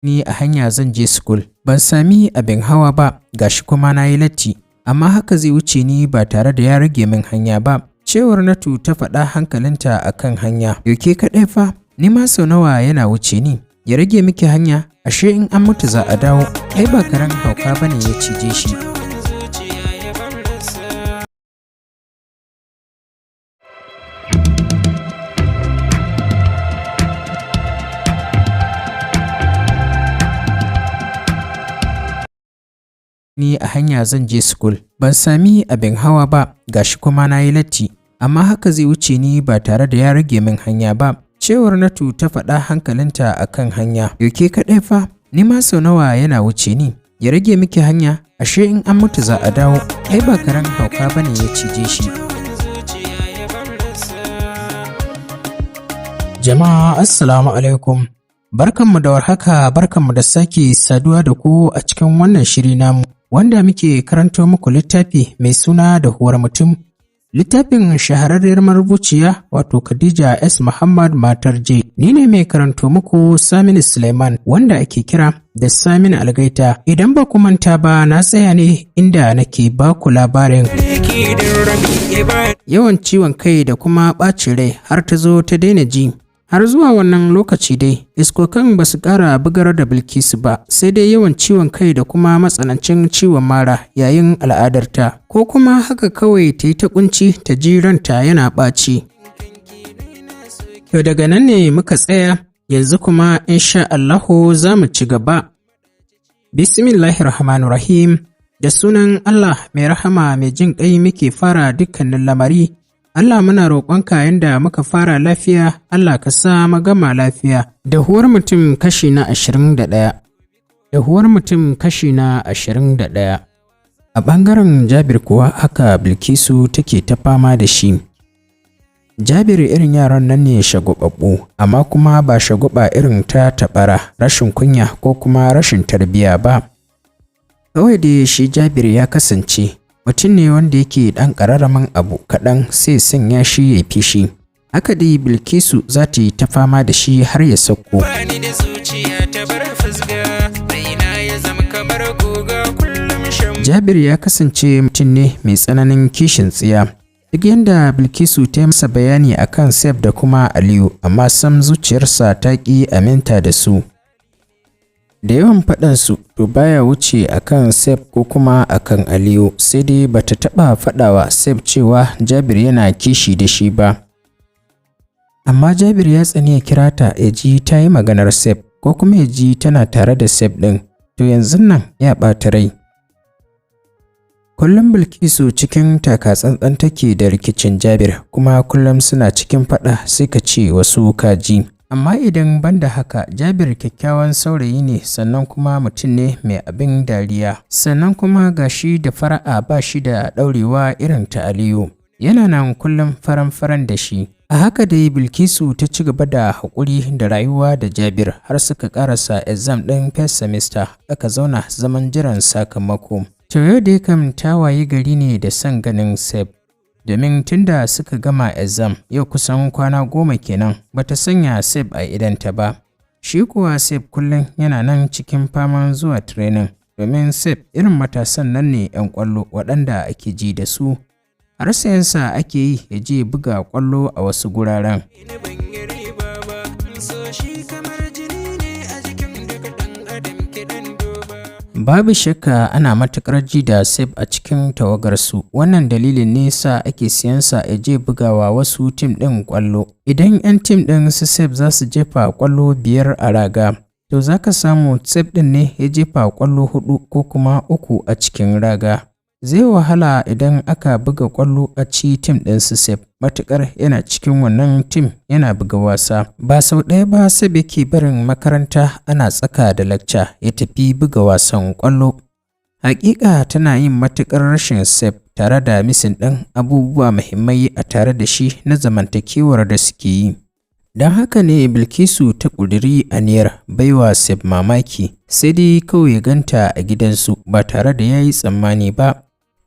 Ni a hanya zan je school, ban sami abin hawa ba, gashi kuma na yi latti, amma haka zai wuce ni ba tare da ya rage min hanya ba. Cewar Natu ta faɗa hankalinta a kan hanya. Yauke kaɗai fa, ni ma sau nawa yana wuce ni, ya rage miki hanya, ashe in an mutu za a dawo, ai ba karen hauka bane ya cije shi. Ni a hanya zan je school, ban sami abin hawa ba, gashi kuma na yi latti, amma haka zai wuce ni ba tare da ya rage min hanya ba. Cewar Natu ta faɗa hankalinta a kan hanya. Yauke kaɗai fa, ni ma sau nawa yana wuce ni, ya rage miki hanya, ashe in an mutu za a dawo, ai ba karen hauka bane ya cije shi. Jama'a assalamu alaikum, barkanmu da warhaka, barkanmu da sake saduwa da ku a cikin wannan shiri namu, wanda muke karanto muku littafi mai suna Dahuwar mutum. Littafin shahararriyar marubuciya wato Khadija S. Muhammad matar J. Ni ne mai karanto muku Saminu Suleiman, wanda ake kira da Saminu Algaita. Idan ba ku manta ba, na tsaya ne inda nake ba ku labarin yawan ciwon kai da kuma ɓacin rai har ta zo ta daina ji. Har zuwa wannan lokaci dai, iskokan ba su ƙara bugar da Bilkisu ba, sai dai yawan ciwon kai da kuma matsanancin ciwon mara yayin al'adarta, ko kuma haka kawai ta yi ta kunci ta ji ranta yana ɓaci. To daga nan ne muka tsaya, yanzu kuma insha Allahu za mu ci gaba. Bismillahirrahmanirrahim, da sunan Allah mai rahama mai jin ƙai muke fara dukkanin lamari. Allah muna roƙonka yanda muka fara lafiya, Allah ka sa magama lafiya. Dahuwar mutum kashi na 21. Dahuwar mutum kashi na 21. A ɓangaren Jabir kuwa haka Bilkisu take ta fama da shi. Jabir irin yaran nan ne shagwababbu, amma kuma ba shagwaba irin ta taɓara, rashin kunya ko kuma rashin tarbiyya ba. Kawai da shi Jabir ya kasance mutum ne wanda yake ɗan ƙararramin abu kaɗan sai sanya shi ya fishi. Haka dai Bilkisu za ta yi ta fama da shi har ya sauko. Jabir ya kasance mutum ne mai tsananin kishin tsiya. Duk yadda Bilkisu ta yi masa bayani akan Sef da kuma Aliyu, amma sam zuciyarsa ta ƙi aminta da su. Da yawan faɗansu to baya wuce akan Sef ko kuma akan Aliyu, sai dai bata taɓa faɗawa Sef cewa Jabir yana kishi da shi ba. Amma Jabir ya tsani ya kira ta ya ji ta yi maganar Sef ko kuma ya ji tana tare da Sef ɗin, to yanzu nan ya ɓata rai. Kullum Bilkisu cikin takatsantsan take da rikicin Jabir, kuma kullum suna cikin faɗa sai ka ce wasu kaji. Amma idan banda haka, Jabir kyakkyawan saurayi ne, sannan kuma mutum ne mai abin dariya, sannan kuma gashi da fara'a ba shi da ɗaurewa irin ta Aliyu. Yana nan kullum faran-faran da shi. A haka dai Bilkisu ta ci gaba da haƙuri da rayuwa da Jabir har suka ƙarasa exam ɗin first semester, aka zauna zaman jiran sakamako. To yau dai kam ta wayi gari ne da son ganin Sef. Domin tunda suka gama exam yau kusan kwana 10 kenan bata sanya Sef a idanta ba. Shi kuwa Sef kullum yana nan cikin faman zuwa training, domin Sef irin matasan nan ne 'yan ƙwallo waɗanda ake ji da su. Har sayansa ake yi ya je buga ƙwallo a wasu guraren. Babu shakka ana matuƙar ji da Sef a cikin tawagarsu, wannan dalilin ne sa ake siyansa ya je bugawa wasu tim ɗin ƙwallo. Idan 'yan tim ɗin su Sef za su jefa ƙwallo 5 a raga, to za ka samu Sef ɗin ne ya jefa ƙwallo 4 ko kuma 3 a cikin raga. Zai wahala idan aka buga ƙwallo a ci tim ɗin su Sef, matuƙar yana cikin wannan tim yana buga wasa. Ba sau ɗaya ba Sef yake barin makaranta ana tsaka da lacca ya tafi buga wasan ƙwallo. Haƙiƙa tana yin matuƙar rashin Sef tare da misin ɗin abubuwa muhimmai a tare da shi na zamantakewar da suke yi. Don haka ne Bilkisu ta ƙudiri aniyar baiwa Sef mamaki, sai dai kawai ya ganta a gidansu ba tare da ya yi tsammani ba.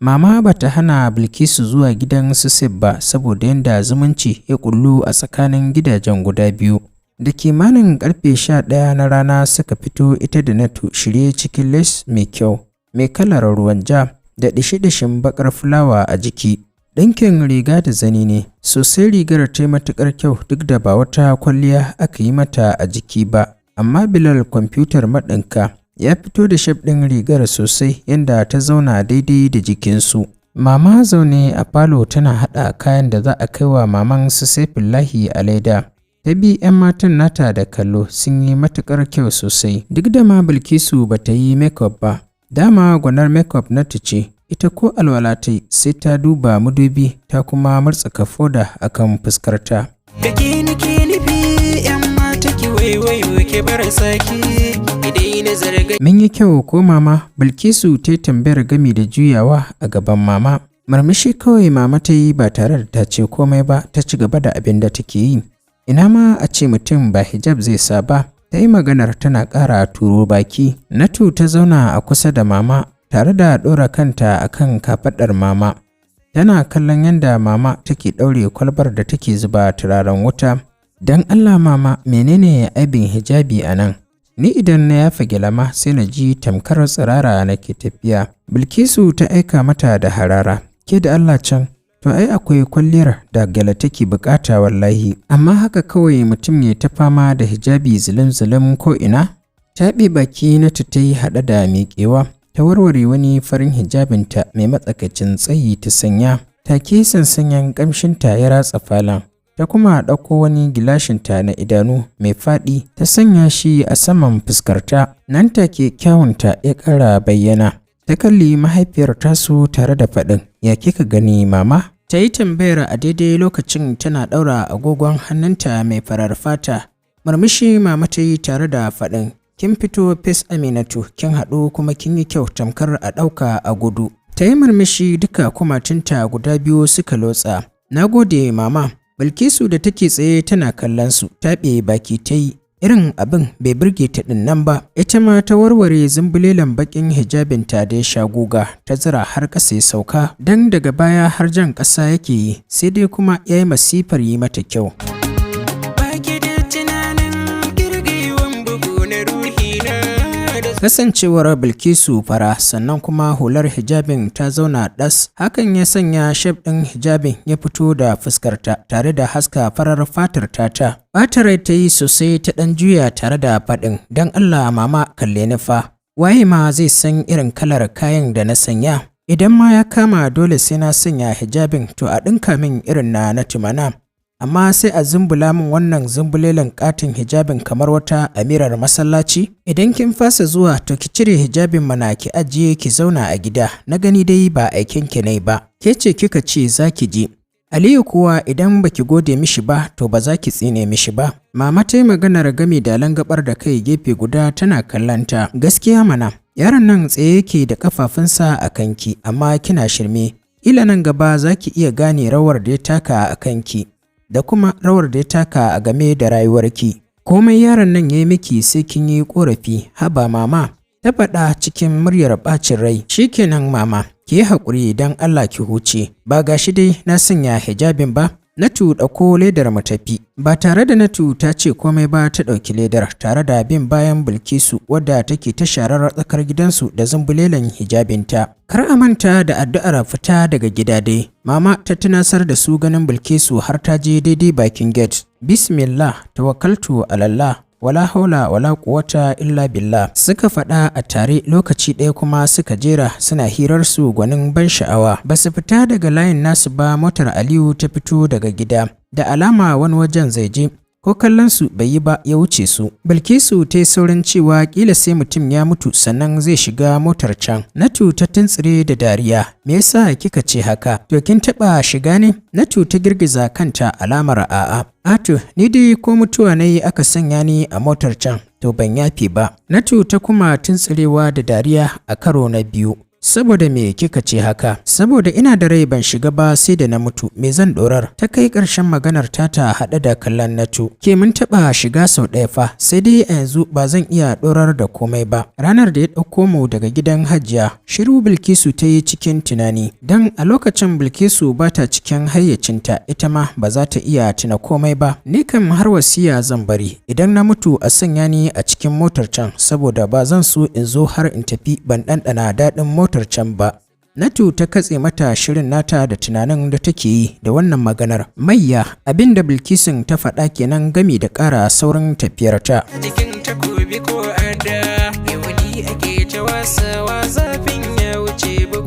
Mama ba ta hana Bilkisu zuwa gidan su Sef ba saboda yadda zumunci ya kullu a tsakanin gidajen guda biyu. Da kimanin karfe 11 na rana suka fito ita da Natu shirye cikin les mai kyau, mai kalar ruwan ja da dishi-dishin bakar fulawa a jiki. Ɗinkin riga da zani ne, sosai rigar ta yi matuƙar kyau duk da ba wata kwalliya aka yi mata a jiki ba. Amma Bilal kwamfutar maɗinka ya fito da shaf ɗin rigar sosai yadda ta zauna daidai da jikinsu. Mama zaune a falo tana haɗa kayan da za a kai wa maman su Saifullahi a leda. Ta bi 'yan matan nata da kallo sun yi matuƙar kyau sosai. Duk da ma Bilkisu ba ta yi makeup ba. Dama gwanar makeup Natu ce, ita ko alwala ta sai ta duba madubi ta kuma murtsaka foda a kan fuskarta. Mun yi kyau ko mama? Bilkisu ta yi tambayar gami da juyawa a gaban mama. Murmushi kawai mama ta yi ba tare da ta ce komai ba, ta ci gaba da abin da take yi. Ina ma a ce mutum ba hijab zai sa ba, ta yi maganar tana ƙara turo baki. Natu ta zauna a kusa da mama tare da ɗora kanta a kan kafaɗar mama. Tana kallon yadda mama take ɗaure kwalbar da take zuba turaren wuta. Don Allah mama, menene aibin hijabi a nan? Ni idan na yafa gilama sai na ji tamkar tsirara nake tafiya. Bilkisu ta aika mata da harara. Ke da Allah can, to ai akwai kwalliyar da gyale take bukata wallahi. Amma haka kawai mutum ya ta fama da hijabi zulum-zulum ko ina? Taɓe baki na ta yi haɗe da miƙewa. Ta warware wani farin hijabinta mai matsakaicin tsayi ta sanya. Take sansanyan ƙamshinta ya ratsa falon. Ta kuma ɗauko wani gilashinta na idanu mai faɗi ta sanya shi a saman fuskarta. Nan take kyawunta ya ƙara bayyana. Ta kalli mahaifiyar tasu tare da faɗin, ya kika gani mama? Ta yi tambayar a daidai lokacin tana ɗaura agogon hannunta mai farar fata. Murmushi mama ta yi tare da faɗin, kin fito fes Aminatu, kin haɗu kuma kin yi kyau tamkar a ɗauka a gudu. Ta yi murmushi duka kumatunta guda biyu suka lotsa. Na gode mama. Bilkisu da take tsaye tana kallon su, taɓe baki ta yi. Irin abin bai burge ta ɗin nan ba. Ita ma ta warware zumbulelan baƙin hijabinta da ya sha guga, ta zira har ƙasa ya sauka, don daga baya har jan ƙasa yake yi, sai dai kuma ya yi masifar yi mata kyau. Kasancewar Bilkisu fara sannan kuma hular hijabin ta zauna ɗas, hakan ya sanya shef ɗin hijabin ya fito da fuskarta tare da haska farar fatar tata. Ɓatarai ta yi sosai ta ɗan juya tare da faɗin, don Allah mama kalle ni fa. Waye ma zai san irin kalar kayan da na sanya? Idan ma ya kama dole sai na sanya hijabin to a ɗinka min irin na tumana. Amma sai a zumbula min wannan zumbulelen katin hijabin kamar wata amirar masallaci? Idan kin fasa zuwa to ki cire hijabin mana ki ajiye ki zauna a gida, na gani dai ba aikin ki ne ba. Ke ce kika ce za ki je. Aliyu kuwa idan baki gode mishi ba to ba za ki tsine mishi ba. Mama ta yi maganar gami da langabar da kai gefe guda tana kallanta. Gaskiya mana, yaron nan tsaye yake da kafafunsa a kanki amma kina shirme. Ila nan gaba za ki iya gane rawar da ya taka a kanki. Da kuma rawar da ya taka a game da rayuwarki. Komai yaron nan ya yi miki sai kin yi ƙorafi, haba mama. Ta faɗa cikin muryar ɓacin rai. Shikenan mama, ki yi haƙuri don Allah ki huce. Ba gashi dai na sanya hijabin ba? Natu ɗauko ledar mu tafi. Ba tare da Natu ta ce komai ba ta ɗauki ledar tare da bin bayan Bilkisu wadda take ta sharar tsakar gidansu da zumbulelen hijabinta. Kar a manta da addu'ar fita daga gida dai. Mama ta tunasar da su ganin Bilkisu har ta je daidai bakin gate. Bismillah, tawakkaltu alallah. Wala haula wala quwwata illa billah. Suka faɗa a tare lokaci ɗaya kuma suka jera suna hirar su gwanin ban sha'awa. Ba su fita daga layin nasu ba motar Aliyu ta fito daga gida. Da alama wani wajen zai je. Ko kallon su bai yi ba ya wuce su. Bilkisu ta yi saurin cewa kila sai mutum ya mutu sannan zai shiga motar can. Natu ta tuntsire da dariya. Me yasa kika ce haka? To kin taɓa shiga ne? Natu ta girgiza kanta alamar a'a. Ato, ni dai ko mutuwa na yi aka sanya ni a motar can, to ban yafe ba. Natu ta kuma tuntsirewa da dariya a karo na biyu. Saboda me kika ce haka? Saboda ina da rai ban shiga ba sai da na mutu, me zan dorar? Ta kai ƙarshen maganar tata haɗe da kallon Natu. Ke mun taɓa shiga sau ɗaya fa, sai dai a yanzu ba zan iya dorar da komai ba. Ranar da ya ɗauko mu daga gidan Hajiya, shiru Bilkisu ta yi cikin tunani, dan a lokacin Bilkisu ba ta cikin hayyacinta, ita ma ba za ta iya tuna komai ba. Ni kam har wasiya zan bari, idan na mutu a sanya ni a cikin motar can, saboda ba zan so in zo har in tafi ban ɗanɗana daɗin motar can ba. Natu ta katse mata shirin nata da tunanin da take yi da wannan maganar. Mayya, abin da Bilkisun ta faɗa kenan gami da ƙara saurin tafiyarta.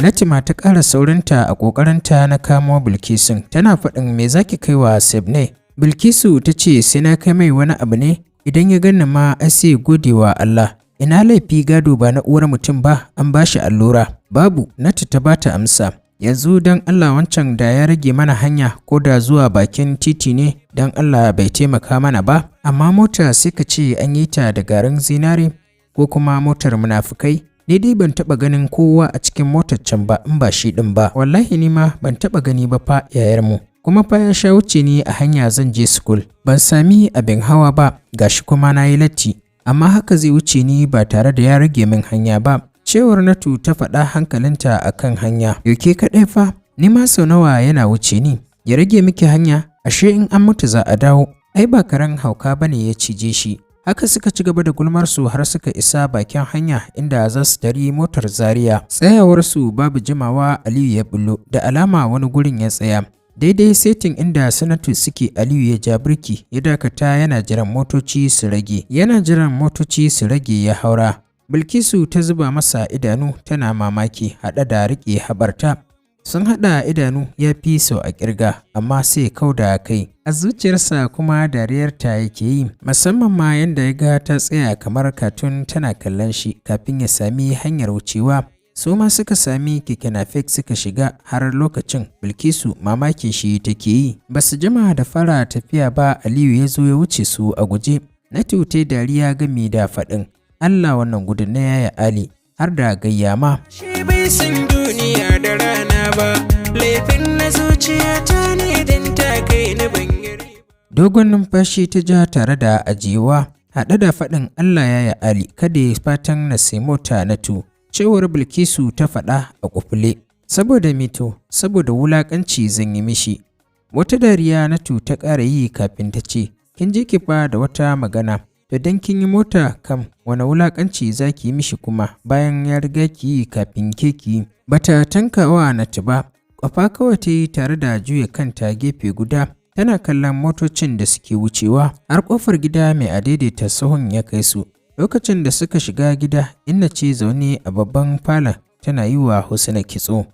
Natima ta ƙara saurinta a ƙoƙarinta na kamo Bilkisun, tana faɗin me zaki kai wa Seb ne? Bilkisu ta ce sai na kai mai wani abu ne, idan ya ganni ma ai sai gode wa Allah. Ina laifi gado ba na uwar mutum ba, an ba shi allura. Babu, Natu ta bata amsa. Yanzu dan Allah wancan da ya rage mana hanya ko da zuwa bakin titi ne, dan Allah bai taimaka mana ba. Amma mota sai ka ce an yi ta da garin zinare ko kuma motar munafukai. Ni dai ban taɓa ganin kowa a cikin motar can ba in ba shi ɗin ba. Wallahi ni ma ban taɓa gani ba fa yayarmu. Kuma fa ya sha wuce ni a hanya zan je school. Ban sami abin hawa ba, gashi kuma na yi latti. Amma haka zai wuce ni ba tare da ya rage min hanya ba. Cewar Natu ta faɗa hankalinta a kan hanya. Yauke kaɗai fa, ni ma sau nawa yana wuce ni. Ya rage miki hanya, ashe in an mutu za a dawo. Ai ba karen hauka bane ya cije shi. Haka suka ci gaba da gulmarsu har suka isa bakin hanya inda za su tari motar Zaria. Tsayawarsu babu jimawa Aliyu ya bullo, da alama wani gurin ya tsaya. Daidai setin inda sanatu suke, Aliyu ya ja birki ya dakata yana jiran motoci su rage. Yana jiran motoci su rage ya haura. Bilkisu ta zuba masa idanu tana mamaki haɗe da riƙe haɓarta. Sun haɗa idanu ya fi sau a ƙirga, amma sai kau da kai. A zuciyarsa kuma dariyarta yake yi, musamman ma yanda ya ga ta tsaya kamar katun tana kallon shi kafin ya sami hanyar wucewa. Su ma suka sami keke napep suka shiga, har lokacin Bilkisu mamakin shi take yi. Ba su jima da fara tafiya ba, Aliyu ya zo ya wuce su a guje. Natu ta dariya gami da faɗin, Allah wannan gudun na yaya Ali, har da gayya ma. Shi bai san duniya da rana ba, laifin na zuciyata ne don ta kai ni bangare. Dogon numfashi ta ja tare da ajiyewa, haɗe da faɗin Allah yaya Ali, kada ya fatan na sai mota Natu. Cewar Bilkisu ta faɗa a ƙufule. Saboda mito, saboda wulaƙanci zan yi mishi. Wata dariya Natu ta ƙara yi kafin ta ce, kin je ki fa da wata magana, da dan kin yi mota kam wani wulaƙanci za ki yi mishi kuma bayan ya riga ki yi kafin ke ki yi. Bata tanka wa Natu ba, ƙwafa kawai ta yi tare da juya kanta gefe guda, tana kallon motocin da suke wucewa, har ƙofar gida mai adaidaita sahun ya kai su. Lokacin da suka shiga gida, Inna ce zaune a babban falon tana yi wa Husna kitso.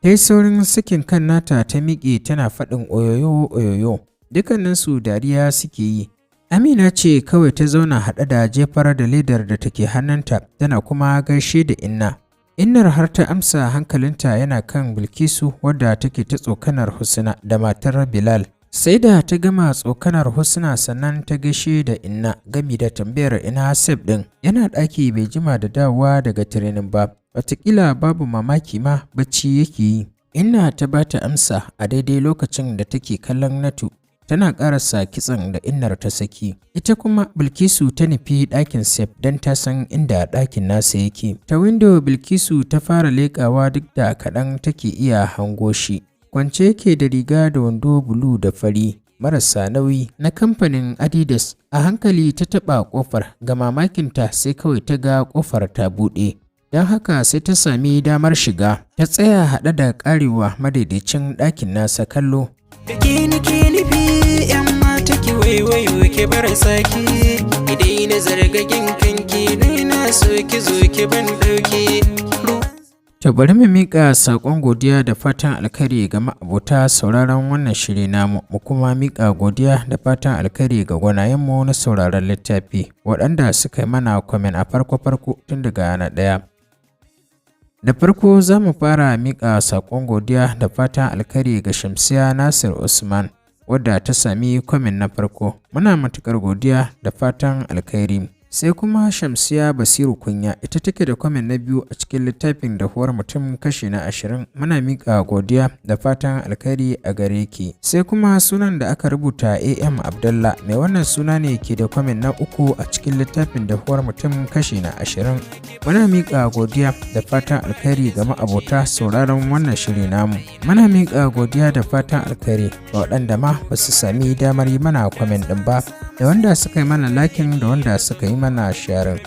Ta yi saurin sakin kan nata ta miƙe tana faɗin oyoyo oyoyo. Dukkaninsu dariya suke yi. Amina ce kawai ta zauna haɗe da jefar da ledar da take hannunta, tana kuma gaishe da Inna. Innar har ta amsa hankalinta yana kan Bilkisu wadda take ta tsokanar Husna da matar Bilal. Sai da ta gama tsokanar Husna sannan ta gaishe da Inna gami da tambayar ina Seb ɗin. Yana ɗaki bai jima da dawowa daga tirenin ba, wataƙila babu mamaki ma bacci yake yi. Inna ta ba ta amsa a daidai lokacin da take kallon Natu tana ƙarasa kitson da Innar ta saki. Ita kuma Bilkisu ta nufi ɗakin Seb don ta san inda ɗakin nasa yake. Ta windo Bilkisu ta fara leƙawa duk da kaɗan take iya hango shi. Kwance yake da riga da wando bulu da fari marasa nauyi na kamfanin Adidas. A hankali ta taɓa ƙofar, ga mamakinta sai kawai ta ga ƙofar ta buɗe. Don haka sai ta sami damar shiga, ta tsaya haɗe da ƙarewa madaidaicin ɗakin nasa kallo. To bari mu miƙa saƙon godiya da fatan alkhairi ga ma'abota sauraron wannan shiri namu, mu kuma miƙa godiya da fatan alkhairi ga gwanayenmu na sauraron littafi waɗanda suka yi mana kwamen a farko tun daga na ɗaya. Da farko za mu fara miƙa saƙon godiya da fatan alkhairi ga Shamsiya Nasir Usman wadda ta sami kwamen na farko. Muna matuƙar godiya da fatan alkhairi. Sai kuma Shamsiya Basiru Kunya ita take da kwamen na biyu a cikin littafin Dahuwar Mutum kashi na 20. Muna miƙa godiya da fatan alkhairi a gare ki. Sai kuma sunan da aka rubuta AM Abdullah mai wannan suna ne ke da kwamen na 3 a cikin littafin Dahuwar Mutum kashi na 20. Muna miƙa godiya da fatan alkhairi ga ma'abota sauraron wannan shiri namu. Muna miƙa godiya da fatan alkhairi ga waɗanda ma ba su sami damar yi mana kwamen ɗin ba, da wanda suka yi mana lakin da wanda suka yi mana sharing.